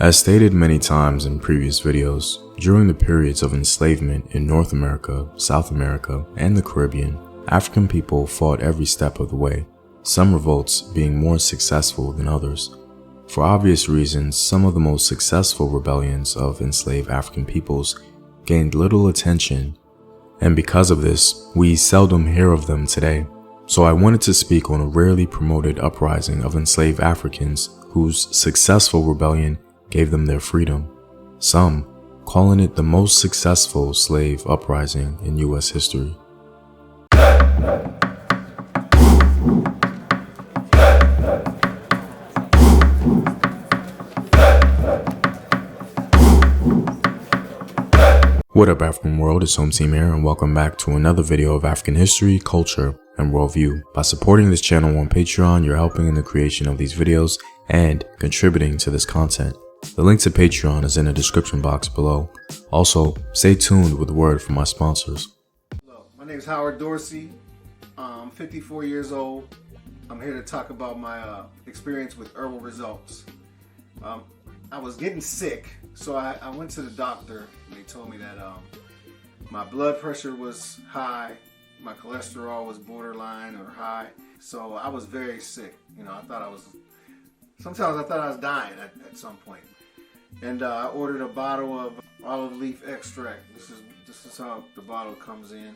As stated many times in previous videos, during the periods of enslavement in North America, South America, and the Caribbean, African people fought every step of the way, some revolts being more successful than others. For obvious reasons, some of the most successful rebellions of enslaved African peoples gained little attention, and because of this, we seldom hear of them today. So I wanted to speak on a rarely promoted uprising of enslaved Africans whose successful rebellion gave them their freedom, some calling it the most successful slave uprising in U.S. history. What up, African world? It's Home Team here, and welcome back to another video of African history, culture, and worldview. By supporting this channel on Patreon, you're helping in the creation of these videos and contributing to this content. The link to Patreon is in the description box below. Also, stay tuned with a word from my sponsors. Hello, my name is Howard Dorsey. I'm 54 years old. I'm here to talk about my experience with Herbal Results. I was getting sick, so I went to the doctor. And they told me that my blood pressure was high, my cholesterol was borderline or high. So I was very sick. You know, sometimes I thought I was dying at some point. And I ordered a bottle of olive leaf extract. This is how the bottle comes in.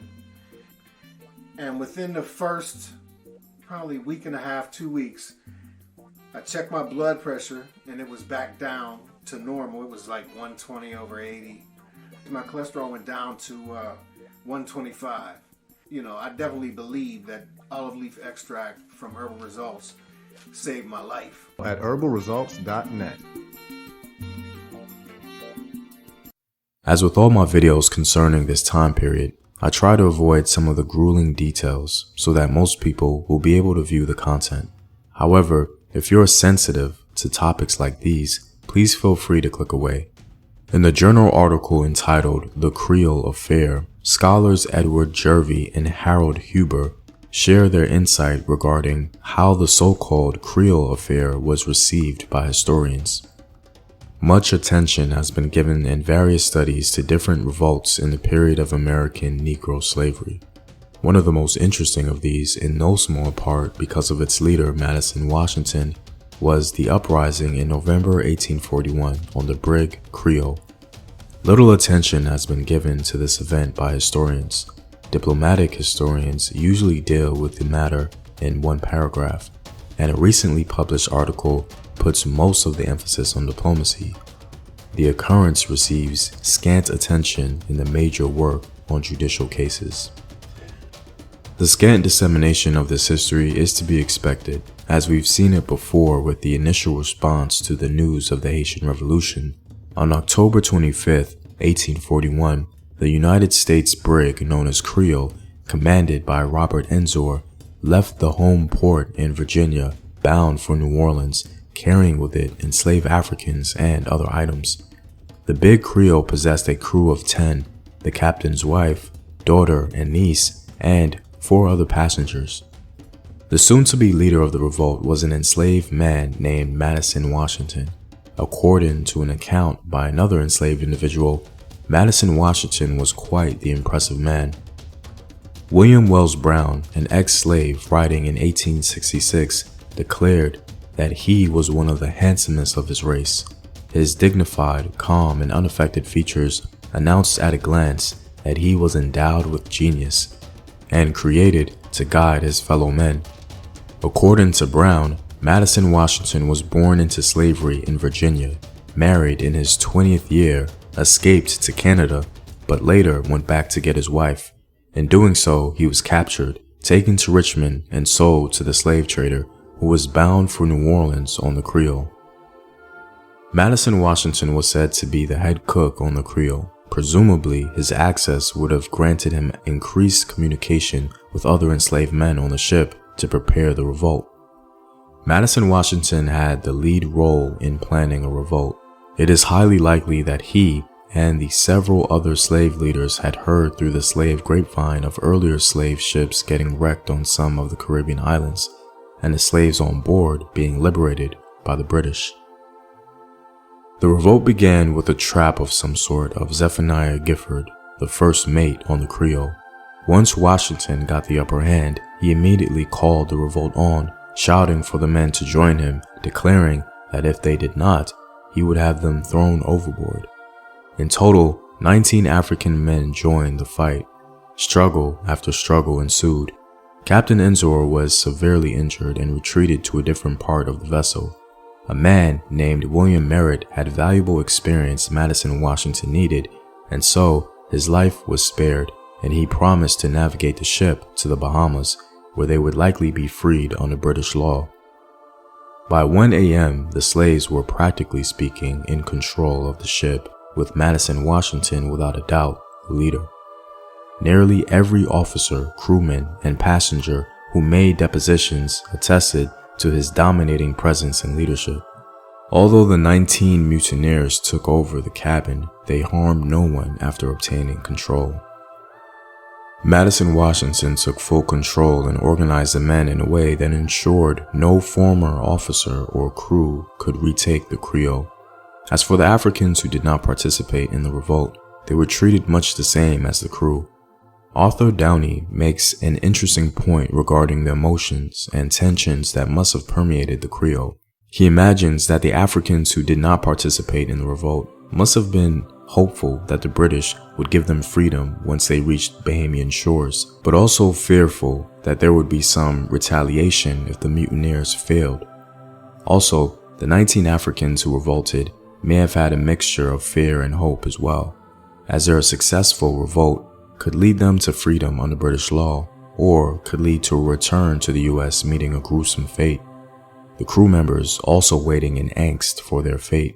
And within the first probably week and a half, 2 weeks, I checked my blood pressure and it was back down to normal. It was like 120/80. My cholesterol went down to 125. You know, I definitely believe that olive leaf extract from Herbal Results saved my life. At herbalresults.net. As with all my videos concerning this time period, I try to avoid some of the grueling details so that most people will be able to view the content. However, if you're sensitive to topics like these, please feel free to click away. In the journal article entitled The Creole Affair, scholars Edward Jervey and Harold Huber share their insight regarding how the so-called Creole Affair was received by historians. Much attention has been given in various studies to different revolts in the period of American Negro slavery. One of the most interesting of these, in no small part because of its leader Madison, Washington, was the uprising in November 1841 on the brig Creole. Little attention has been given to this event by historians. Diplomatic historians usually deal with the matter in one paragraph, and a recently published article puts most of the emphasis on diplomacy. The occurrence receives scant attention in the major work on judicial cases. The scant dissemination of this history is to be expected, as we've seen it before with the initial response to the news of the Haitian Revolution. On October 25, 1841, the United States brig known as Creole, commanded by Robert Enzor, left the home port in Virginia bound for New Orleans, carrying with it enslaved Africans and other items. The big Creole possessed a crew of 10, the captain's wife, daughter, and niece, and 4 other passengers. The soon-to-be leader of the revolt was an enslaved man named Madison, Washington. According to an account by another enslaved individual, Madison Washington was quite the impressive man. William Wells Brown, an ex-slave writing in 1866, declared that he was one of the handsomest of his race. His dignified, calm, and unaffected features announced at a glance that he was endowed with genius and created to guide his fellow men. According to Brown, Madison Washington was born into slavery in Virginia, married in his 20th year, escaped to Canada, but later went back to get his wife. In doing so, he was captured, taken to Richmond, and sold to the slave trader who was bound for New Orleans on the Creole. Madison Washington was said to be the head cook on the Creole. Presumably, his access would have granted him increased communication with other enslaved men on the ship to prepare the revolt. Madison Washington had the lead role in planning a revolt. It is highly likely that he and the several other slave leaders had heard through the slave grapevine of earlier slave ships getting wrecked on some of the Caribbean islands, and the slaves on board being liberated by the British. The revolt began with a trap of some sort of Zephaniah Gifford, the first mate on the Creole. Once Washington got the upper hand, he immediately called the revolt on, shouting for the men to join him, declaring that if they did not, he would have them thrown overboard. In total, 19 African men joined the fight. Struggle after struggle ensued. Captain Enzor was severely injured and retreated to a different part of the vessel. A man named William Merritt had valuable experience Madison and Washington needed, and so his life was spared, and he promised to navigate the ship to the Bahamas, where they would likely be freed under British law. By 1 a.m., the slaves were practically speaking in control of the ship, with Madison and Washington without a doubt the leader. Nearly every officer, crewman, and passenger who made depositions attested to his dominating presence and leadership. Although the 19 mutineers took over the cabin, they harmed no one after obtaining control. Madison Washington took full control and organized the men in a way that ensured no former officer or crew could retake the Creole. As for the Africans who did not participate in the revolt, they were treated much the same as the crew. Arthur Downey makes an interesting point regarding the emotions and tensions that must have permeated the Creole. He imagines that the Africans who did not participate in the revolt must have been hopeful that the British would give them freedom once they reached Bahamian shores, but also fearful that there would be some retaliation if the mutineers failed. Also, the 19 Africans who revolted may have had a mixture of fear and hope as well, as their successful revolt could lead them to freedom under British law, or could lead to a return to the US meeting a gruesome fate. The crew members also waiting in angst for their fate.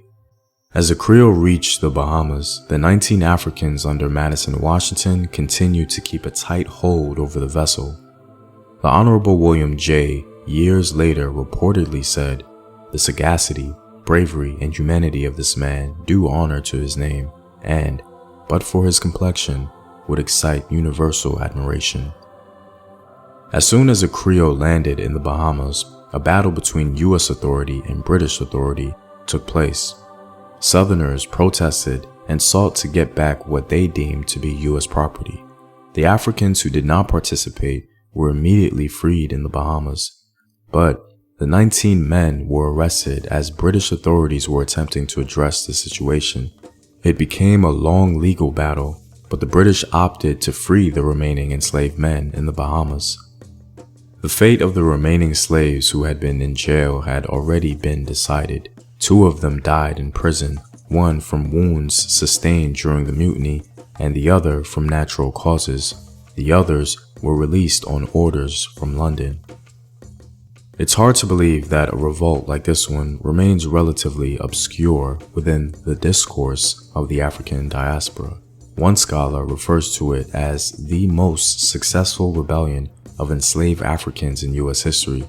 As the Creole reached the Bahamas, the 19 Africans under Madison and Washington continued to keep a tight hold over the vessel. The Honorable William J. years later reportedly said, "The sagacity, bravery, and humanity of this man do honor to his name, and, but for his complexion, would excite universal admiration." As soon as the Creole landed in the Bahamas, a battle between US authority and British authority took place. Southerners protested and sought to get back what they deemed to be US property. The Africans who did not participate were immediately freed in the Bahamas, but the 19 men were arrested as British authorities were attempting to address the situation. It became a long legal battle, but the British opted to free the remaining enslaved men in the Bahamas. The fate of the remaining slaves who had been in jail had already been decided. 2 of them died in prison, one from wounds sustained during the mutiny and the other from natural causes. The others were released on orders from London. It's hard to believe that a revolt like this one remains relatively obscure within the discourse of the African diaspora. One scholar refers to it as the most successful rebellion of enslaved Africans in US history,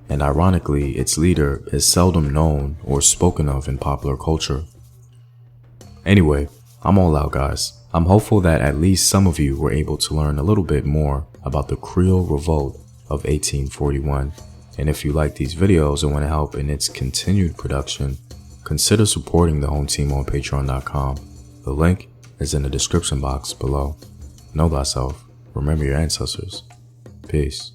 and ironically, its leader is seldom known or spoken of in popular culture. Anyway, I'm all out, guys. I'm hopeful that at least some of you were able to learn a little bit more about the Creole Revolt of 1841. And if you like these videos and want to help in its continued production, consider supporting the home team on patreon.com. The link is in the description box below. Know thyself. Remember your ancestors. Peace.